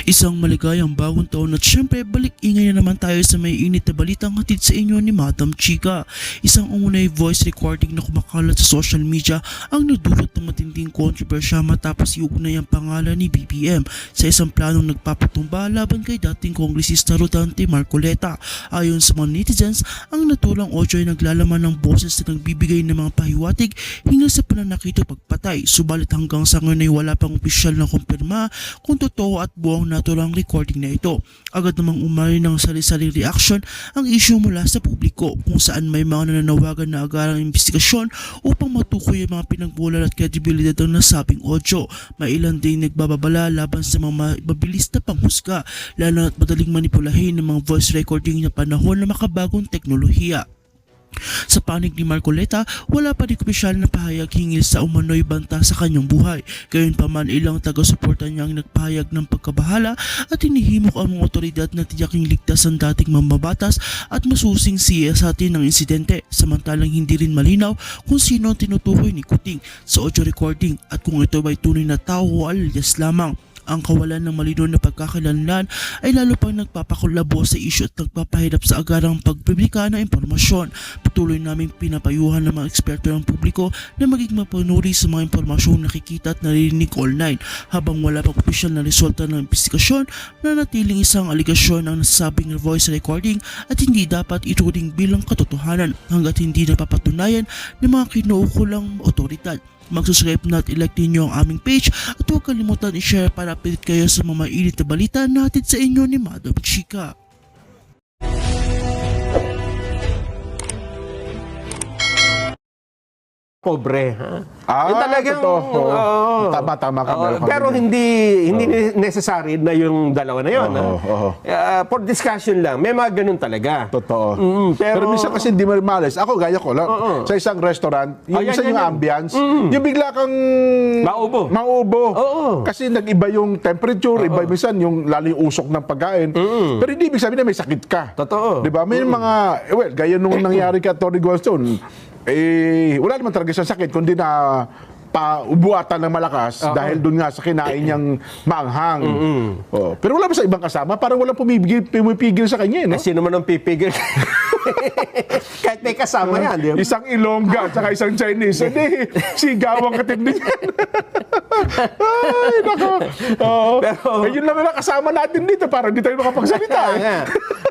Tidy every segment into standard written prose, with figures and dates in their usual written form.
Isang maligayang bagong taon at syempre balik ingay na naman tayo sa may init na balitang hatid sa inyo ni Madam Chika. Isang unay voice recording na kumakalat sa social media ang nagdulot ng matinding kontrobersya matapos iugnay ang pangalan ni BBM sa isang planong nagpapatumba laban kay dating kongresista Rodante Marcoleta. Ayon sa mga netizens, ang natulang audio ay naglalaman ng boses na nagbibigay ng mga pahiwatig hinggil sa pananakit o pagpatay. Subalit hanggang sa ngayon ay wala pang opisyal na kumpirma kung totoo at buong naturang recording na ito. Agad namang umari ng sari-sari reaction ang issue mula sa publiko kung saan may mga nananawagan na agarang investigasyon upang matukoy ang mga pinagbulan at kredibilidad ng nasabing audio. May ilan din nagbababala laban sa mga mabilis na panghusga, lalo at madaling manipulahin ng mga voice recording na panahon na makabagong teknolohiya. Sa panig ni Marcoleta, wala pa rin opisyal na pahayag hinggil sa umano'y banta sa kanyang buhay. Gayunpaman, ilang taga-suporta niya ang nagpahayag ng pagkabahala at hinihimok ang mga otoridad na tiyaking ligtas ang dating mambabatas at masusing siyasatin ng insidente. Samantalang hindi rin malinaw kung sino ang tinutukoy ni Kuting sa audio recording at kung ito ay tunay na tao o alias lamang. Ang kawalan ng malinaw na pagkakalanlan ay lalo pang nagpapakulabo sa isyu at nagpapahirap sa agarang pagpublika ng impormasyon. Patuloy naming pinapayuhan ng mga eksperto ng publiko na maging mapanuri sa mga impormasyong nakikita at naririnig online habang wala pang opisyal na resulta ng investigasyon na natiling isang aligasyon ang nasabing voice recording at hindi dapat ituring bilang katotohanan hanggat hindi napapatunayan ng mga kinuukulang otoridad. Mag-subscribe na at i-like ninyo ang aming page at huwag kalimutan i-share para update kayo sa mga mainit na balita na hatid sa inyo ni Madam Chika. Pobre, ha? Yung talagang, totoo. Tama ka. Pero hindi necessary na yung dalawa na yun. For discussion lang, may mga ganun talaga. Totoo. Pero minsan kasi hindi malis. Ako, gaya ko lang. Sa isang restaurant, yung isa yung ambience, yung bigla kang maubo. Kasi nag-iba yung temperature, iba minsan yung lalo yung usok ng pagkain. Pero hindi ibig sabihin na may sakit ka. Totoo. Diba? May mga, gaya nung nangyari kay Tony Goldstone, wala naman talaga siyang sakit, kundi na paubuatan ng malakas dahil doon nga sa kinain niyang maanghang. Pero wala ba sa ibang kasama? Parang walang pumipigil sa kanya, no? Sino man ang pipigil? Kahit may kasama yan, di ba? Isang Ilongga at saka isang Chinese. Hindi, sigawang katindi yan. Ay, nako. Pero, yun lang na kasama natin dito para hindi tayo makapagsalita.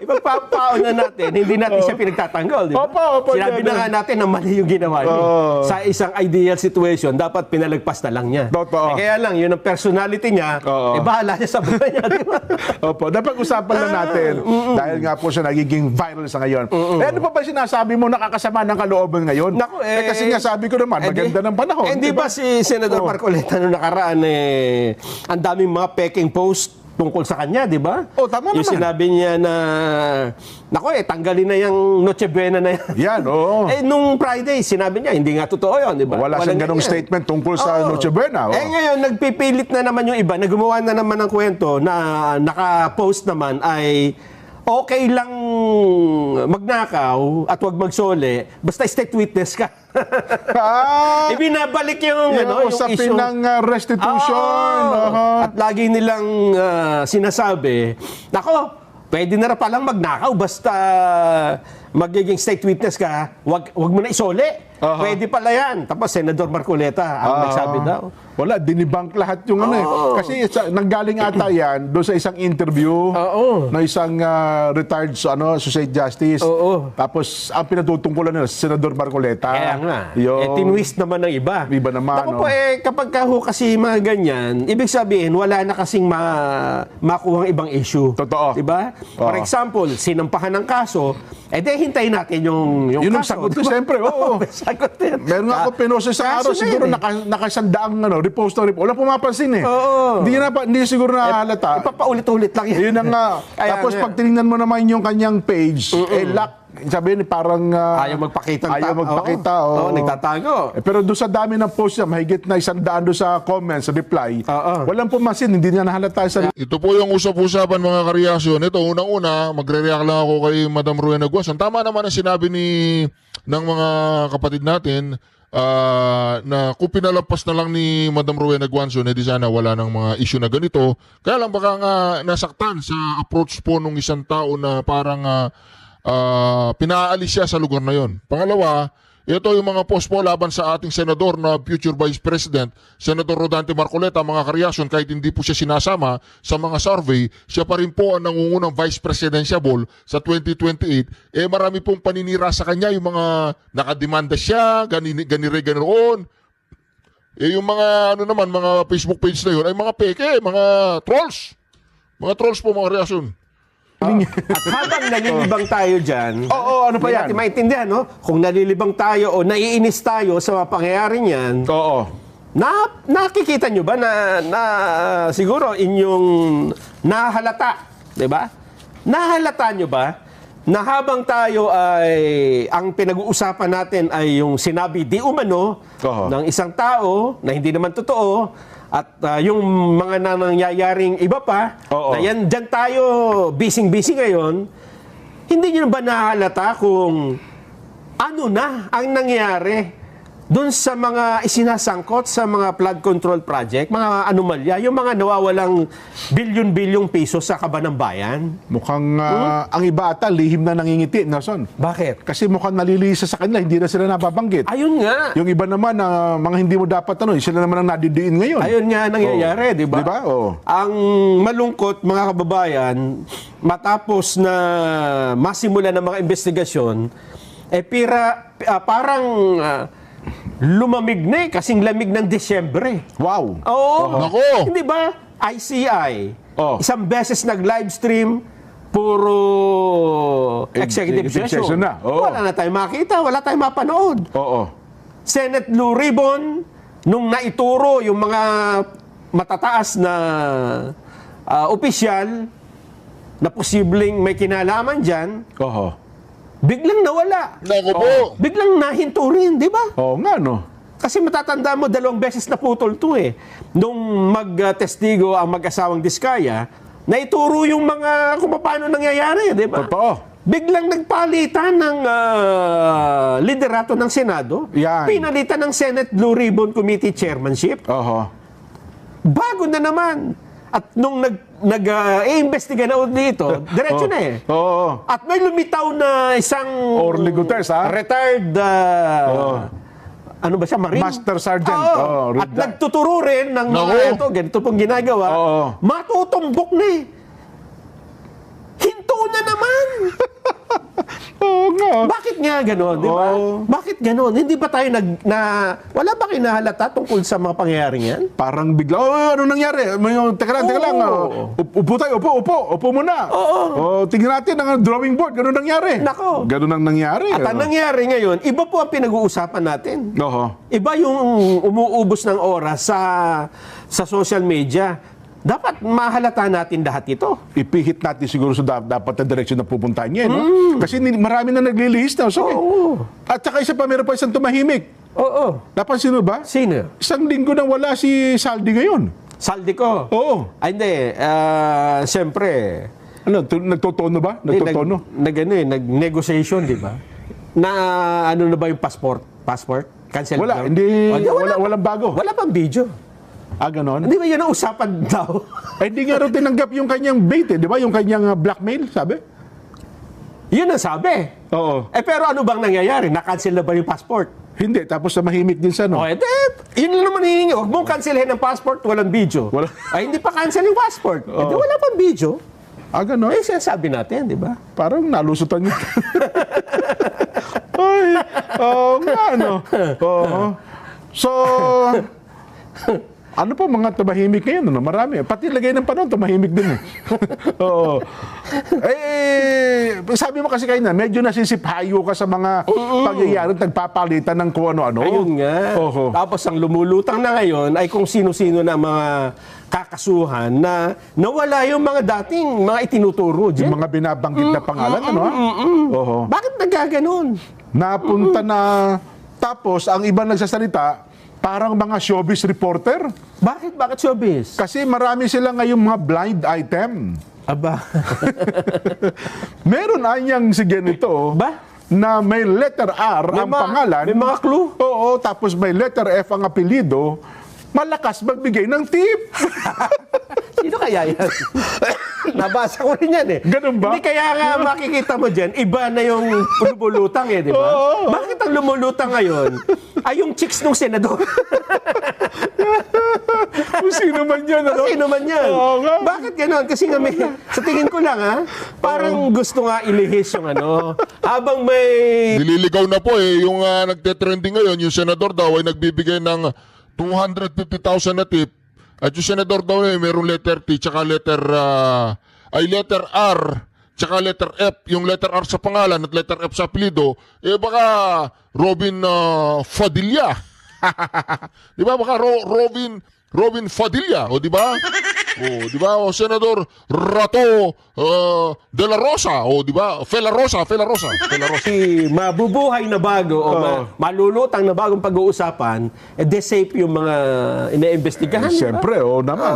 Ipagpapaon na natin, hindi natin siya pinagtatanggol, di ba? Opo, Sinabi na nga natin na mali yung ginawa niya. Sa isang ideal situation, dapat pinalagpas na lang niya. Totoo. Kaya lang, yun ang personality niya, bahala siya sa buhay niya, di ba? Opo, dapat usapan lang natin dahil nga po siya nagiging viral sa ngayon. Ano pa ba sinasabi mo nakakasama ng kalooban ngayon? Naku, kasi nga sabi ko naman, maganda ng panahon. Hindi ba si Senador Marcoleta noong nakaraan, ang daming mga peking post tungkol sa kanya, di ba? Tama yung naman. sinabi niya na, tanggalin na yung Noche Buena na yan. Yan, oo. Nung Friday, sinabi niya, hindi nga totoo yun, di ba? Wala siyang ganong statement tungkol sa Noche Buena. Ngayon, nagpipilit na naman yung iba, na gumawa na naman ng kwento na naka-post naman ay okay lang magnakaw at wag magsole, basta state witness ka. Ibinabalik yung usapin issue ng restitution. At lagi nilang sinasabi, nako, pwede na palang magnakaw basta magiging state witness ka, wag mo na isole. Pwede pala yan. Tapos Senador Marcoleta ang nagsabi daw. Wala, dinibunk lahat yung Kasi nanggaling ata yan doon sa isang interview na isang retired Associate Justice. Tapos ang pinatutungkulan nila, Senador Marcoleta. Kaya nga. Tinwist naman ng iba. Iba naman. Ako po kapag kasi mga ganyan, ibig sabihin, wala na kasing makuhang ibang issue. Totoo. Diba? For example, sinampahan ng kaso, hintayin natin yung yun ang kaso. sagot ko, siyempre. Sagot din. Meron nga ako pinoses sa araw, siguro nakasandaang repost na repost. Wala pumapansin eh. Hindi siguro nahalata. Ipapaulit-ulit lang yan. Yun ang nga. Tapos pag tinignan mo naman yung kanyang page, lock. Sabihin, parang ayaw magpakita. Nagtatago. Pero doon sa dami ng post niya, mahigit na 100 doon sa comments, sa reply, walang pumasin, hindi niya nahalata sa... Ito po yung usap-usapan mga kareaksyon. Ito, unang-una, magre-react lang ako kay Madam Rowena Guason. Tama naman ang sinabi ng mga kapatid natin na kung pinalampas na lang ni Madam Rowena Guanzon, di sana wala ng mga issue na ganito. Kaya lang baka nga nasaktan sa approach po nung isang tao na parang pinaalis siya sa lugar na yon. Pangalawa, ito yung mga post po laban sa ating senador na future Vice President, Senator Rodante Marcoleta, mga karelasyon, kahit hindi po siya sinasama sa mga survey, siya pa rin po ang nangungunang Vice Presidentiable sa 2028. Marami pong paninira sa kanya, yung mga nakademanda siya, ganire-ganoon. Yung mga, mga Facebook page na yun, ay mga peke, mga trolls. Mga trolls po, mga karelasyon. At habang nalilibang tayo dyan, Oo, ano pa hindi yan? natin maintindihan, no? Kung nalilibang tayo o naiinis tayo sa mga pangyayari niyan, Oo. nakikita nyo ba na siguro inyong nahalata, di ba? Nahalata nyo ba na habang tayo ay, ang pinag-uusapan natin ay yung sinabi di umano Oo. ng isang tao na hindi naman totoo, at yung mga nangyayaring iba pa, Oo. na yan, dyan tayo busy ngayon, hindi nyo ba nahalata kung ano na ang nangyari doon sa mga isinasangkot sa mga flood control project, mga anomalya, yung mga nawawalang bilyon-bilyong piso sa kaban ng bayan? Mukhang ang iba ata lihim na nangingiti, Nelson. Bakit? Kasi mukhang nalilisa sa kanila, hindi na sila nababanggit. Ayun nga. Yung iba naman na mga hindi mo dapat sila naman ang nadidiin ngayon. Ayun nga nangyayari, di ba? Di ba? Oo. Ang malungkot, mga kababayan, matapos na masimula ng mga investigasyon, parang lumamig na kasing lamig ng Desyembre. Wow. Oo. Nako. Hindi ba? ICI. Oh. Isang beses nag-livestream, puro executive Executive session. session na. Oo. Wala na tayong makita, wala tayong mapanood. Oo. Senate Blue Ribbon, nung naituro yung mga matataas na opisyal na posibleng may kinalaman dyan, Oo. biglang nawala. Naku po. Biglang nahinto rin, di ba? Oo nga, no? Kasi matatanda mo, 2 beses na putol to eh. Nung mag-testigo ang mag-asawang Diskaya, naituro yung mga kung paano nangyayari, di ba? Totoo. Biglang nagpalitan ng liderato ng Senado. Yan. Pinalitan ng Senate Blue Ribbon Committee chairmanship. Oo. Bago na naman. At nung nag-iimbestiga na dito, diretso na eh. Oo. At may lumitaw na isang Orly Gutierrez, ha? retired ano ba siya, Marine? Master Sergeant. Oo. Oo, At retired. nagtuturo rin ng mga Naku. ito, ganito pong ginagawa. Oo. Matutumbok na eh. Hinto na naman. Oo nga. Bakit nga gano'n, di ba? Oo. Bakit gano'n? Hindi ba tayo wala ba kinahalata tungkol sa mga pangyayaring yan? Parang bigla, ano nangyari? Teka lang. Oo. Upo tayo, upo muna. Oo. Tingnan natin ang drawing board, ganun nangyari. Nako. Ganun ang nangyari. At ang nangyari ngayon, iba po ang pinag-uusapan natin. Oo. Iba yung umuubos ng oras sa social media. Dapat mahalata natin lahat ito. Ipihit natin siguro sa dapat na direksyon na pupuntahan niya, no? Kasi marami na naglilihis na. So, Oo. At saka isa pa, meron pa isang tumahimik. Oo. Napansin mo ba? Sino? Isang linggo na wala si Saldi ngayon. Saldi ko. Oo. Ay, hindi. Siyempre, Ano, nagtotono ba? Nagtotono? nag-negotiation, di ba? Na ano na ba yung passport? Cancel Wala, daw? hindi, O, walang bago. Wala pang video. Ganon? Hindi ba yun ang usapan daw? Ay, hindi nga raw tinanggap yung kanyang bait, di ba? Yung kanyang blackmail, sabi? Yun ang sabi. Oo. Pero ano bang nangyayari? Na-cancel na ba yung passport? Hindi, tapos na mahimik din siya, no? O, yun lang naman hihingi. Huwag mong cancelhin ang passport, walang video. Wala. Ay, hindi pa cancel yung passport. Wala pang video. Ganon? Ay, sinasabi natin, di ba? Parang nalusutan niya. Ay, nga, no? Oo. So, ano pa mga tumahimik ngayon? Ano? Marami. Pati lagay ng panahon, tumahimik din eh. Oo. Sabi mo kasi kayo na, medyo nasisiphayo ka sa mga pangyayari, nagpapalitan ng kung ano-ano. Ayun nga. Oo. Tapos ang lumulutang na ngayon ay kung sino-sino na mga kakasuhan na nawala yung mga dating mga itinuturo Yung dyan. mga binabanggit na pangalan, ano? Oo. Bakit nagkaganon? Napunta na, tapos ang iba nagsasalita, parang mga showbiz reporter. Bakit showbiz? Kasi marami sila ngayong mga blind item. Aba. Meron anyang si ganito. Ba? na may letter R ang pangalan. May mga clue. Oo, tapos may letter F ang apelido, malakas magbigay ng tip. Sino kaya yan? Nabasa ko rin yan eh. Ganun ba? Hindi kaya nga makikita mo dyan, iba na yung lumulutang eh, di ba? Oo. Bakit ang lumulutang ngayon ay yung chicks ng senador? Kung sino man yan, ano? Sino man yan? Oo nga. Bakit gano'n? Kasi nga may, sa tingin ko lang ha, parang gusto nga ilihis yung ano, habang may... Nililigaw na po yung nagte-trending ngayon, yung senador daw ay nagbibigay ng 250,000 na tip. At yung senador daw mayroong letter T tsaka letter R tsaka letter F. Yung letter R sa pangalan at letter F sa apelido, baka Robin Fadilla. Di ba? Baka Robin Fadilla, o di ba? O di ba? O Senador Rato de la Rosa, o di ba? Fela Rosa. Si mabubuhay na bago o malulutang na bagong pag-uusapan, de safe yung mga ina-investigahan. di ba? Siyempre, naman.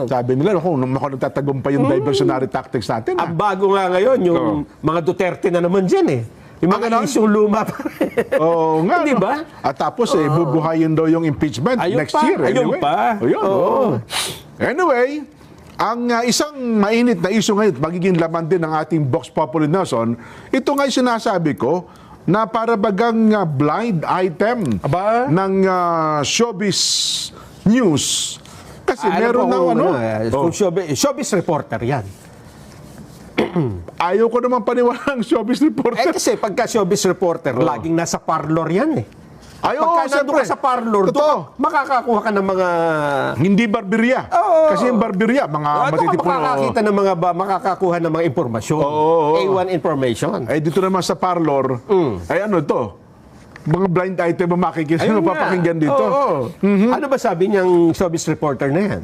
Sabi nila, kung nagtatagumpay yung diversionary tactics natin. Ang bago nga ngayon, yung mga Duterte na naman dyan eh. Yung mga ganon? isyong luma pa rin. Oo nga. Di no? ba? At tapos, bubuhayin daw yung impeachment Ayun next pa, year. ayun Anyway. pa. Ayun, Oo. oo. Anyway, ang isang mainit na issue ngayon, magiging laman din ng ating Vox Populi Nelson, ito nga yung sinasabi ko, na para bagang blind item Aba? ng showbiz news. Kasi meron na kung showbiz reporter yan. ayaw ko naman paniwalang showbiz reporter. Kasi pagka showbiz reporter, laging nasa parlor yan eh. Ay, Pagka oo, nandun siyempre. ka sa parlor, Totoo. doon makakakuha ka ng mga... Hindi barberia. Oo. Kasi yung barberia, mga Doon ka matitipon. makakakita ng mga makakakuha ng mga impormasyon. Oo. A1 information. Ay, dito naman sa parlor, ay ano to? Mga blind item ang makikita Ayun mo nga. papakinggan dito. Oo. Ano ba sabi niyang showbiz reporter na yan?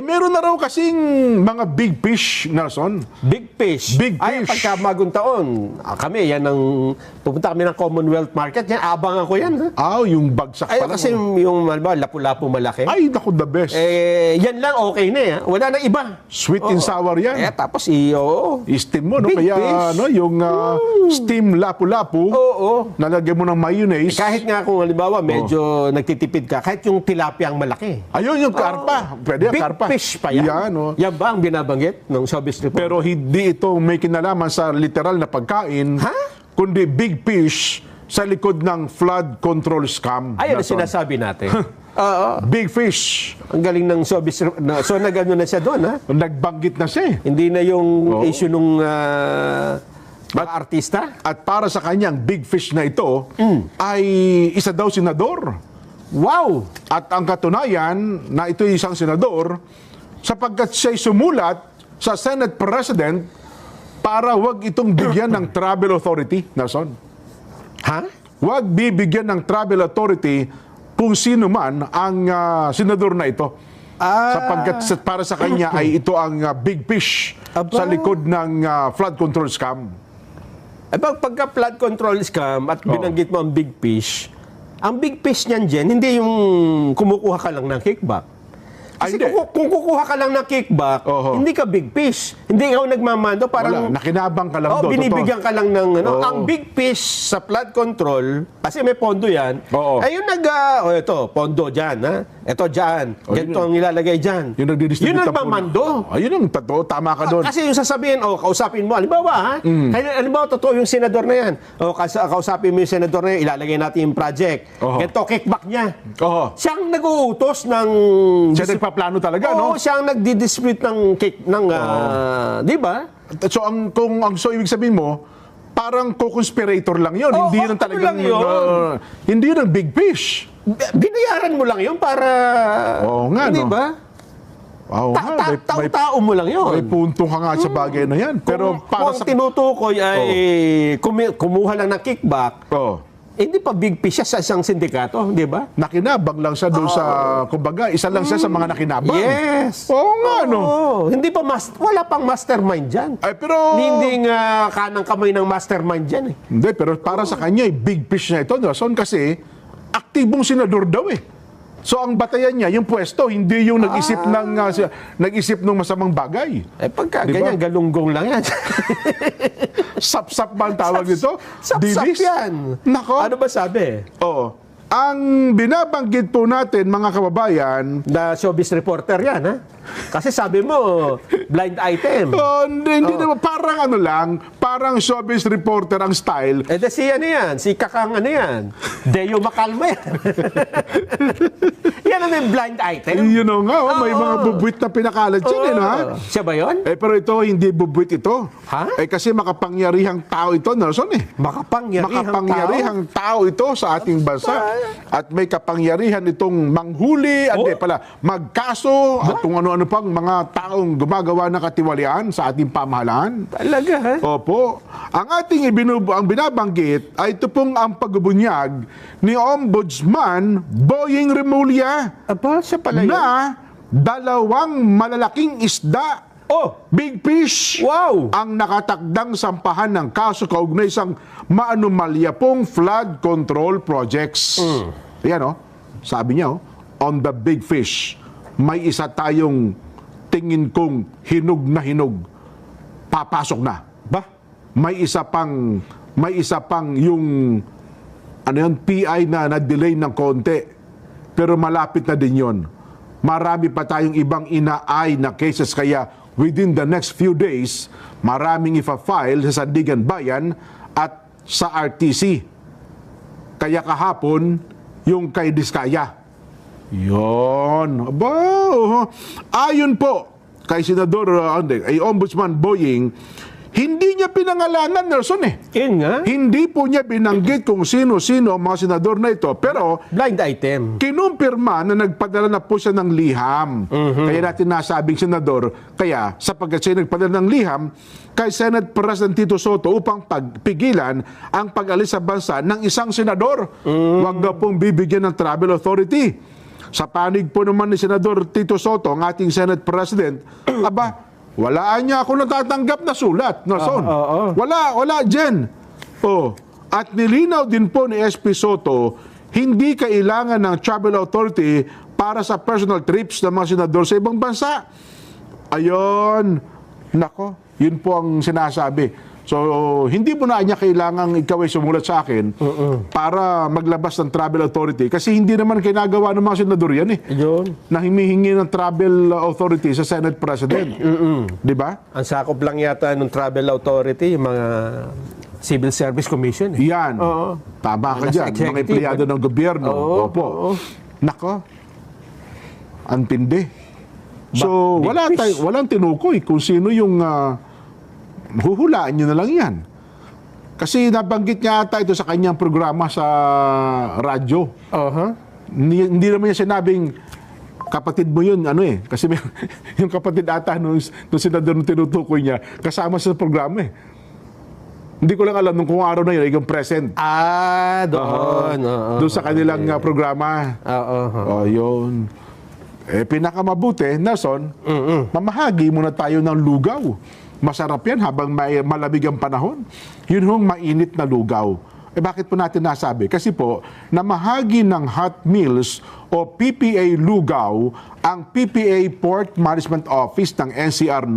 Meron na raw kasing mga big fish, Nelson. Big fish. Big Ay, fish. pagka bagong taon, kami, yan ang... Pupunta kami ng Commonwealth Market, yan, abangan ko yan. Ha? Yung bagsak Ay, pala. kasi yung lapu-lapu malaki. Ay, naku, the best. Yan lang, okay na eh. Wala na iba. Sweet and sour yan. Tapos, oo. I-steam mo, no? Big Kaya, fish. yung steam lapu-lapu, Oo. nalagyan mo ng mayonnaise. Kahit nga kung halimbawa, medyo nagtitipid ka, kahit yung tilapia ang malaki. Ayun, yung karpa. Pwede yung Big karpa. fish pa yan. Yan, oh. Yan ba ang binabanggit ng showbiz reporter? Pero hindi ito may kinalaman sa literal na pagkain, Ha? kundi big fish sa likod ng flood control scam. Ayun ang Nelson. sinasabi natin. Oo. Big fish. Ang galing ng showbiz. So, nag-ano na siya doon, ha? Nagbanggit na siya eh. Hindi na yung issue nung mga artista? At para sa kanyang big fish na ito, ay isa daw senador. Wow! At ang katunayan na ito ay isang senador, sapagkat siya'y sumulat sa Senate President para wag itong bigyan ng travel authority, Nelson. Ha? Wag bibigyan ng travel authority kung sino man ang senador na ito. Sapagkat para sa kanya ay ito ang big fish Aba. sa likod ng flood control scam. Pagka flood control scam at binanggit mo ang big fish, ang big fish niyan, Jen, hindi yung kumukuha ka lang ng kickback. Kasi hindi. kung kukuha ka lang ng kickback, Oho. hindi ka big fish. Hindi ikaw nagmamando, parang... Wala, nakinabang ka lang doon. binibigyan ka lang ng ano. Oo. Ang big fish sa flood control, kasi may pondo yan, Oo. ay yung ito, pondo dyan, ha? Ito dyan. Ganito ang ilalagay dyan. Yung nagdidistribute Yun ng nagmamando. Ayun ang totoo, tama ka doon. Kasi yung sasabihin, kausapin mo, halimbawa, ha? Halimbawa, totoo yung senador na yan. Kausapin mo yung senador na yan, ilalagay natin yung project. Oho. Ganito, kickback niya. Oo. Siyang nag-uutos ng... Siya nagpaplano talaga, no? Oo, siyang nagdi-distribute ng cake, di ba? So so ibig sabihin mo, parang co-conspirator lang 'yon. Oo, Hindi yun ano talagang lang yun? hindi yun ang big fish. Binayaran mo lang yun para... Oo nga, Di no? ba? Wow, Tao mo lang yun. may punto ka nga sa bagay na yan. Pero Kung para ang sa... tinutukoy ay kumuha lang ng kickback, Oh, hindi pa big fish siya sa isang sindikato, di ba? nakinabang lang siya doon sa... Kumbaga, isa lang siya sa mga nakinabang. Yes. Oo nga, no? Oo. Hindi pa wala pang mastermind dyan. Ay, pero... Hindi nga kanang kamay ng mastermind dyan eh. Hindi, pero para sa kanya, big fish na ito, Nelson, kasi aktibong senador daw eh. So ang batayan niya, yung pwesto, hindi yung nag-isip ng masamang bagay. Pagka Di ba? ganyan, galunggong lang yan. Sap-sap ba ang tawag nito? Sap-sap Dilis? yan. Nako. Ano ba sabi? Oo. Ang binabanggit po natin, mga kababayan, Na showbiz reporter yan, ha? Kasi sabi mo, blind item. hindi naman, parang ano lang, parang showbiz reporter ang style. Eh, si ano yan? Si Kakang ano yan? Deo Macalma yan. Yan ano yung blind item? You know nga, may mga bubuit na pinakalat dyan, ha? Siya ba yun? Pero ito, hindi bubuit ito. Ha? Kasi makapangyarihang tao ito, Nelson, Makapangyarihang tao ito sa ating bansa. At may kapangyarihan itong manghuli, magkaso, at kung ano-ano pang mga taong gumagawa ng katiwalian sa ating pamahalaan. Talaga, ha? Opo. Ang ating ang binabanggit ay ito pong ang pagbubunyag ni Ombudsman Boying Remulla Aba, siya pala yun. na 2 malalaking isda, Oh! big fish, Wow! ang nakatakdang sampahan ng kaso kaugnay isang maanumalya pong flood control projects. Yan sabi niya on the big fish, may isa tayong tingin kong hinog na hinog. Papasok na. Ba? May isa pang yung PI na na-delay ng konti. Pero malapit na din yon. Marami pa tayong ibang inaay na cases kaya within the next few days, maraming ifa-file sa Sandigan Bayan at sa RTC. Kaya kahapon, yung kay Diskaya. Yon. Ayon po kay Senador, ay Ombudsman Boying, hindi niya pinangalanan, Nelson Yun nga. Hindi po niya binanggit kung sino-sino ang mga senador na ito. Pero Blind item. kinumpirma na nagpadala na po siya ng liham. Kaya natin nasabing senador, kaya sapagkat siya nagpadala ng liham kay Senate President Tito Soto upang pagpigilan ang pag-alis sa bansa ng isang senador. Huwag na pong bibigyan ng travel authority. Sa panig po naman ni Senador Tito Soto, ang ating Senate President, walaan niya ako natatanggap na sulat. Wala dyan. At nilinaw din po ni SP Soto, hindi kailangan ng travel authority para sa personal trips ng mga senador sa ibang bansa. Ayon. Nako, yun po ang sinasabi. So, hindi mo na niya kailangang ikaw ay sumulat sa akin para maglabas ng travel authority. Kasi hindi naman kinagawa ng mga senador yan Yun. na himihingi ng travel authority sa Senate President. Di ba? Ang sakop lang yata ng travel authority, yung mga Civil Service Commission. Yan. Oo. Tama ka Nasa dyan. Mga executive, empleyado ng gobyerno. Oo, Opo. oo. Nako. Ang tindi. So, walang tinukoy kung sino yung huhulaan nyo na lang yan. Kasi nabanggit niya ata ito sa kanyang programa sa radyo. Hindi naman niya sinabing kapatid mo yun, Kasi yung kapatid ata nung senador na tinutukoy niya, kasama sa programa Hindi ko lang alam kung araw na yun, yung present. Doon. Doon sa kanilang programa. Yun. Pinakamabuti, Nelson, mamahagi muna tayo ng lugaw. Masarap yan habang malamig ang panahon. Yun hong mainit na lugaw. Bakit po natin nasabi? Kasi po, namahagi ng hot meals o PPA lugaw ang PPA Port Management Office ng NCR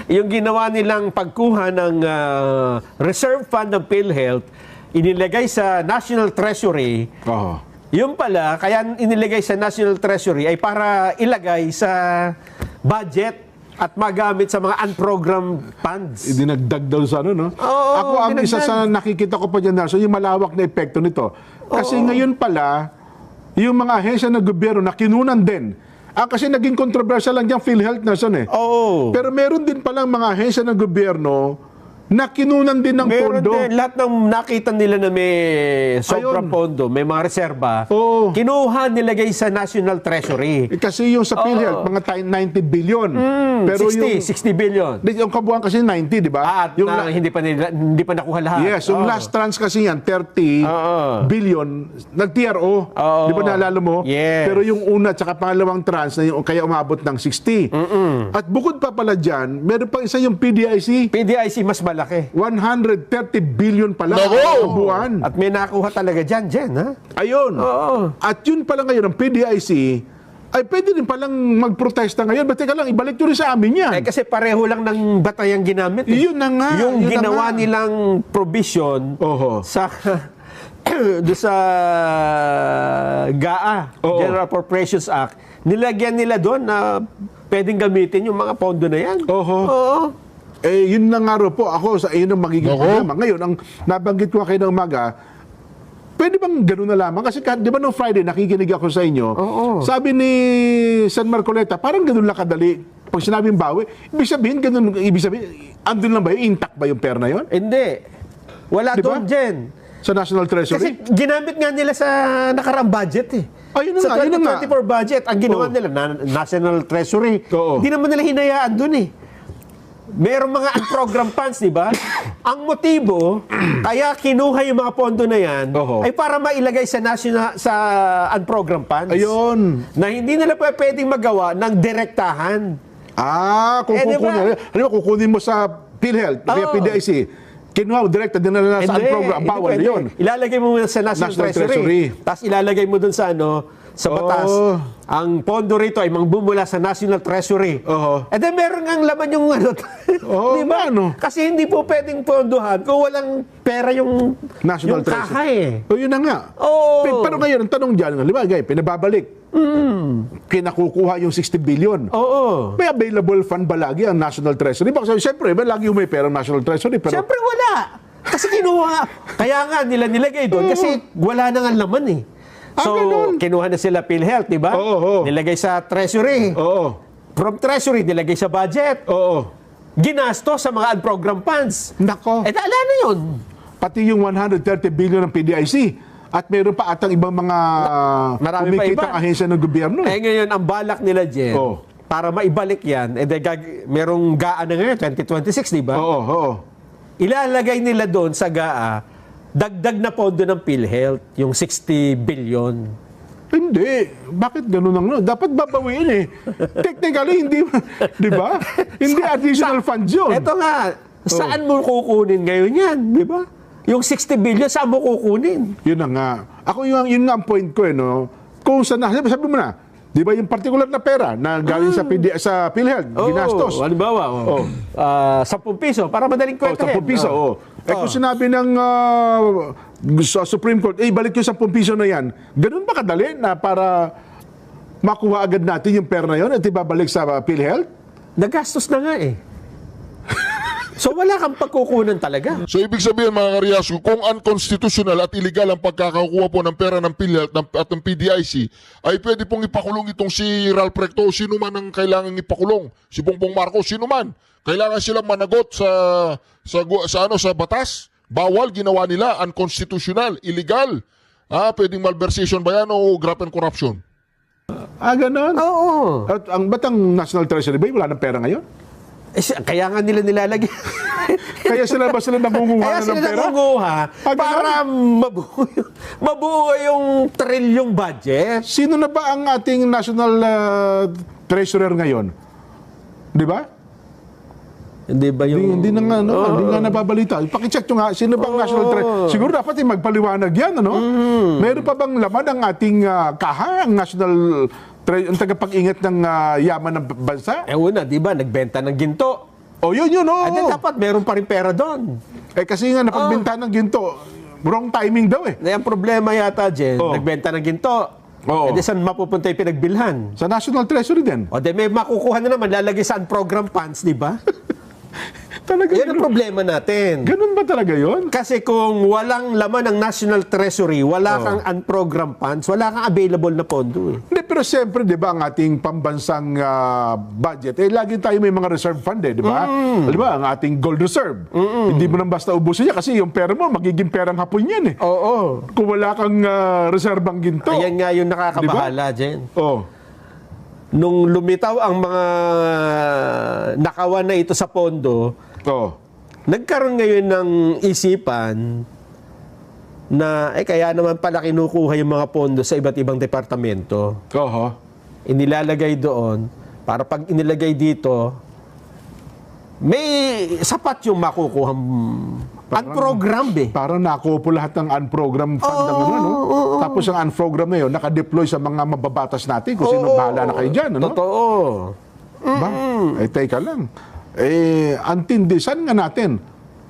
Yung ginawa nilang pagkuha ng reserve fund ng PhilHealth, inilagay sa National Treasury. Yung pala, kaya inilagay sa National Treasury ay para ilagay sa budget at magamit sa mga unprogrammed funds. Dinagdag daw sa Oo, Ako, ang dinagdag. isa sa nakikita ko pa dyan, Nelson, yung malawak na epekto nito. Kasi ngayon pala, yung mga ahensya ng gobyerno na kinunan din. Kasi naging controversial lang dyan PhilHealth, Nelson Pero meron din palang mga ahensya ng gobyerno na kinunan din ng Meron pondo. din, lahat ng nakita nila na may sobrang pondo, may mga reserba, kinuha nilagay sa National Treasury. Kasi yung sa PhilHealth, mga 90 billion. Pero 60 billion. yung kabuuan kasi 90, di ba? At hindi pa nakuha lahat. Yes, yung last tranche kasi yan, 30 billion, nag-TRO. Di ba naalala mo? Yes. Pero yung una at saka pangalawang tranche, na yung, kaya umabot ng 60. At bukod pa pala dyan, meron pa isa yung PDIC. PDIC mas malaki. 130 billion pala Nako! ang buwan. At may nakuha talaga dyan, ha? Ayun. At yun pala ngayon, ang PDIC, ay pwede din palang magprotesta ngayon. Ba't teka lang, ibalik nyo rin sa amin yan. Kasi pareho lang ng batayang ginamit. Yun na nga. Yung yun na ginawa nga. nilang provision Oho. sa do sa GAA, Oo. General Appropriations Act, nilagyan nila doon na pwedeng gamitin yung mga pondo na yan. Oho. Oo. Yun na nga ro po ako sa yun ang magiging Ako? problema. Ngayon, ang nabanggit ko kayo ng umaga, pwede bang gano'n na lamang? Kasi di ba no Friday, nakikinig ako sa inyo, Oo. sabi ni San Marcoleta, parang gano'n lang kadali. Pag sinabing bawi, ibig sabihin, andun lang ba yun? Intact ba yung pera na yun? Hindi. Wala Di ba? doon, Jen. Sa National Kasi Treasury? ginamit nga nila sa nakaraang budget eh. Ayun na Sa nga, yun na nga. 2024 budget, ang ginawa Oo. nila, National Treasury, Oo. hindi naman nila hinayaan doon eh. Merong mga unprogrammed funds, di ba? Ang motibo, kaya kinuha yung mga pondo na yan, Oo. ay para mailagay sa unprogrammed funds. Ayun. Na hindi nila pwedeng magawa ng direktahan. Kung Eh, di ba? kukunin mo sa PhilHealth, kaya Oo. PDIC, kinuha mo direct, dinala na sa program, bawal pwede. yun. Ilalagay mo muna sa National, National Treasury. Treasury. Tapos ilalagay mo dun sa sa batas. Oh. Ang pondo rito ay mangbumula sa National Treasury. Oo. And then meron ngang laman yung Oo, di ba? ano? Kasi hindi po pwedeng pondohan kung walang pera yung National yung Treasury. kaha eh. O yun na nga. Oo. Pero ngayon, ang tanong dyan, di ba, pinababalik. Kinakukuha yung 60 billion. Oo. May available fund ba lagi ang National Treasury? Baka siyempre, lagi may pera ang National Treasury. Pero, Siyempre wala. Kasi kinuha. Kaya nga nila nilagay doon kasi wala na nga laman eh. So, ganun. kinuha na sila PhilHealth, di ba? Oo. Nilagay sa Treasury. oo. From Treasury, nilagay sa budget. Oo. Ginasto sa mga unprogrammed funds. Nako. Eh, ala na yun. Pati yung 130 billion ng PDIC. At meron pa atang ibang mga Marami pa kumikitang iba. ahensya ng gobyerno. Eh, ngayon, ang balak nila, Jen, Oo. para maibalik yan, merong GAA na ngayon, 2026, di ba? Oo, oo. Ilalagay nila doon sa GAA, dagdag na pondo ng PhilHealth, yung 60 billion. Hindi. Bakit ganun ang no? Dapat babawiin eh. Technically, hindi, di ba? Hindi additional funds yun. Eto nga, saan mo kukunin ngayon yan, di ba? Yung 60 billion, saan mo kukunin? Yun na nga. Ako yun nga ang point ko eh, no? Kung sabi mo na, di ba yung particular na pera na galing sa PhilHealth, ginastos. Halimbawa, Oh. 10 piso, para madaling kwentahin. 10 piso, oh. Kung sinabi ng sa Supreme Court, balik yung 10 piso na yan, ganun ba kadali na para makuha agad natin yung pera na yun at ibabalik sa PhilHealth? Nagastos na nga eh. So wala kang pagkukunan talaga. So ibig sabihin mga karyasyo, kung unconstitutional at illegal ang pagkakakuha po ng pera ng PhilHealth at ng PDIC, ay pwede pong ipakulong itong si Ralph Recto, sino man ang kailangan ipakulong, si Bongbong Marcos, sino man. Kailangan silang managot sa batas. Bawal, ginawa nila, unconstitutional, illegal. Pwedeng malversation ba yan o graft and corruption? Ganun? Oo. At ba't ang National Treasury ba wala ng pera ngayon? Kaya nga nila nilalagay. Kaya sila nangunguha Kaya na sila ng pera? nangunguha Ganun? para mabuo yung trilyong budget. Sino na ba ang ating National Treasurer ngayon? Di ba? Hindi ba yung... Hindi na nga, hindi nga nababalita. Pakicheck nyo nga, sino bang National Treasurer? Siguro dapat magpaliwanag yan, ano? Meron pa bang laman ang ating kaha, ang National ang tagapag-ingat ng yaman ng bansa? Una, di ba, nagbenta ng ginto. Yun, At dapat meron pa rin pera doon. Kasi nga, napagbenta ng ginto, wrong timing daw eh. Ang problema yata, Jen, Oo. nagbenta ng ginto. Oo. E di saan mapupunta yung pinagbilhan? Sa National Treasury din. O di may makukuha na naman, lalagay sa program funds, di ba? Talaga, Yan ang problema natin. ganun ba talaga yun? Kasi kung walang laman ng National Treasury, wala kang unprogrammed funds, wala kang available na pondo eh. Hindi, pero siyempre, di ba, ang ating pambansang budget, lagi tayo may mga reserve fund di ba? Di ba, ang ating gold reserve. Hindi mo nang basta ubusin niya kasi yung pera mo, magiging perang hapon yan eh. Oo. Kung wala kang reserbang ginto. Ayan nga yung nakakabahala, Jen. Oh. Nung lumitaw ang mga nakawan na ito sa pondo, Oh. nagkaroon ngayon ng isipan na kaya naman pala kinukuha yung mga pondo sa iba't ibang departamento. Oho. Inilalagay doon para pag inilagay dito, may sapat yung makukuha Unprogrammed eh. Parang nakupo lahat ng unprogrammed fund ng ano, no? Tapos ang unprogrammed na yun, nakadeploy sa mga mababatas natin kung sino bahala na kayo dyan, ano? Totoo. Ba? Teka lang. Ang tindisan nga natin,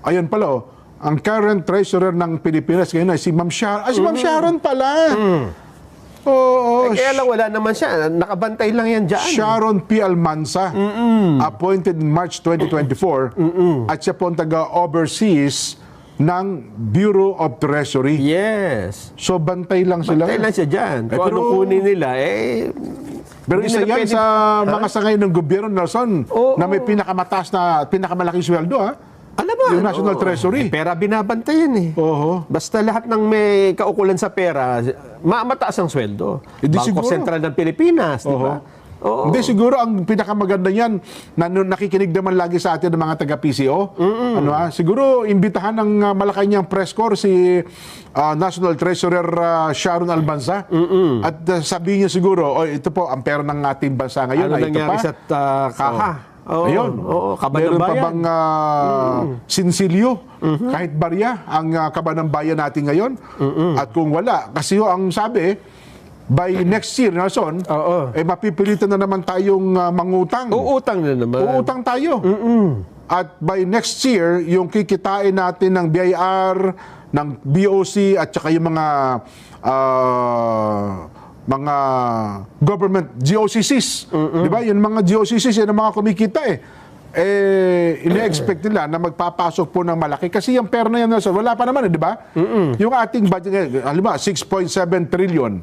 ayun pala, ang current treasurer ng Pilipinas ngayon ay si Ma'am Sharon. Si Ma'am Sharon pala. Oo. Kaya lang wala naman siya. Nakabantay lang yan dyan. Sharon P. Almanza, appointed in March 2024, at siya po ang taga-overseas ng Bureau of Treasury. Yes. So, bantay lang sila. Bantay lang siya dyan. Kung pero- ano kunin nila, Pero hindi isa nila yan pwede- sa mga sangay ng gobyerno, Nelson, Oo. na may pinakamalaking sweldo, ha? alam mo, Yung National Treasury. pera binabantayan eh. Oo. Basta lahat ng may kaukulan sa pera, mataas ang sweldo. Hindi Bangko siguro. Sentral ng Pilipinas, di ba? Oo. Hindi, siguro ang pinakamaganda niyan, na nakikinig naman lagi sa atin ng mga taga-PCO. Ano, siguro, imbitahan ng Malacanang press corps si National Treasurer Sharon Almanza. At sabihin niya siguro, ito po, ang pera ng ating bansa ngayon. Ano ito nangyari pa. sa kaha? Oo. Ayun. Oo, Kaba ng Meron pa Bayan. bang sinsilyo? Kahit barya, ang Kaba ng Bayan natin ngayon? At kung wala, kasi ang sabi, by next year, Nelson, Oo. mapipilitan na naman tayong mangutang. Uutang na naman. Uutang tayo. At by next year, yung kikitain natin ng BIR, ng BOC, at saka yung mga government GOCCs. Di ba? Yung mga GOCCs, yan ang mga kumikita eh. Ine-expect nila na magpapasok po ng malaki. Kasi yung pera na yan, Nelson, wala pa naman, di ba? Yung ating budget, halimbawa, 6.7 trillion.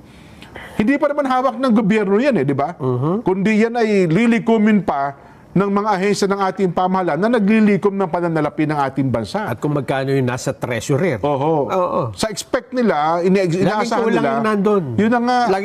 Hindi pa naman hawak ng gobyerno yan, di ba? Kundi yan ay lilikumin pa ng mga ahensya ng ating pamahalaan na naglilikom ng pananalapi ng ating bansa. At kung magkano yung nasa treasurer. Oho. Oo. Sa expect nila, inaasahan kulang nila, yung nandun. yun ang nga, Lagi